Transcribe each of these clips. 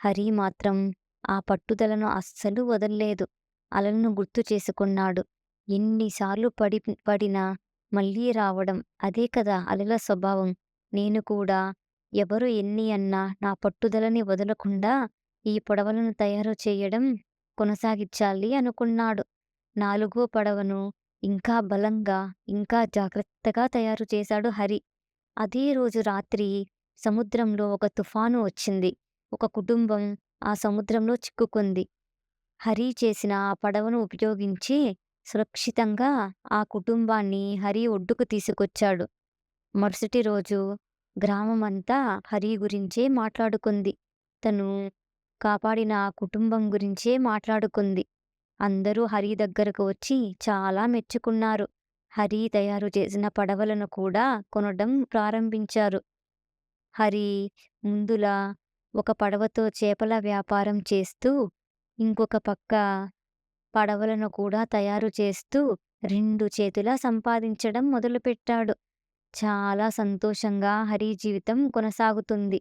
హరి మాత్రం ఆ పట్టుదలను అస్సలు వదల్లేదు. అలలను గుర్తు చేసుకున్నాడు. ఎన్నిసార్లు పడినా మళ్ళీ రావడం. అదే కదా అలల స్వభావం. నేను కూడా ఎవరు ఎన్ని అన్నా నా పట్టుదలని వదలకుండా ఈ పడవలను తయారు చేయడం కొనసాగిచ్చాలి అనుకున్నాడు. నాలుగో పడవను ఇంకా బలంగా, ఇంకా జాగ్రత్తగా తయారు చేశాడు హరి. అదే రోజు రాత్రి సముద్రంలో ఒక తుఫాను వచ్చింది. ఒక కుటుంబం ఆ సముద్రంలో చిక్కుకుంది. హరి చేసిన ఆ పడవను ఉపయోగించి సురక్షితంగా ఆ కుటుంబాన్ని హరి ఒడ్డుకు తీసుకొచ్చాడు. మరుసటి రోజు గ్రామమంతా హరి గురించే మాట్లాడుకుంది. తను కాపాడిన ఆ కుటుంబం గురించే మాట్లాడుకుంది. అందరూ హరి దగ్గరకు వచ్చి చాలా మెచ్చుకున్నారు. హరి తయారు చేసిన పడవలను కూడా కొనడం ప్రారంభించారు. హరి ముందులా ఒక పడవతో చేపల వ్యాపారం చేస్తూ, ఇంకొక పక్క పడవలను కూడా తయారు చేస్తూ 2 చేతులా సంపాదించడం మొదలుపెట్టాడు. చాలా సంతోషంగా హరి జీవితం కొనసాగుతుంది.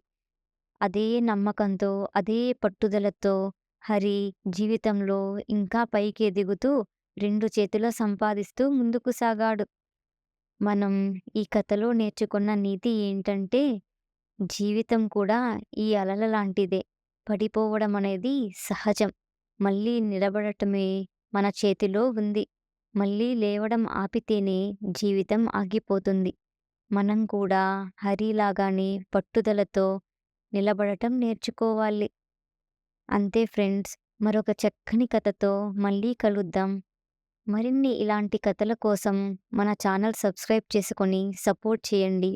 అదే నమ్మకంతో, అదే పట్టుదలతో హరి జీవితంలో ఇంకా పైకి ఎదుగుతూ 2 చేతులా సంపాదిస్తూ ముందుకు సాగాడు. మనం ఈ కథలో నేర్చుకున్న నీతి ఏంటంటే, జీవితం కూడా ఈ అలల లాంటిదే. పడిపోవడం అనేది సహజం. మళ్ళీ నిలబడటమే మన చేతిలో ఉంది. మళ్ళీ లేవడం ఆపితేనే జీవితం ఆగిపోతుంది. మనం కూడా హరిలాగానే పట్టుదలతో నిలబడటం నేర్చుకోవాలి. అంతే ఫ్రెండ్స్. మరొక చక్కని కథతో మళ్ళీ కలుద్దాం. మరిన్ని ఇలాంటి కథల కోసం మన ఛానల్ సబ్స్క్రైబ్ చేసుకొని సపోర్ట్ చేయండి.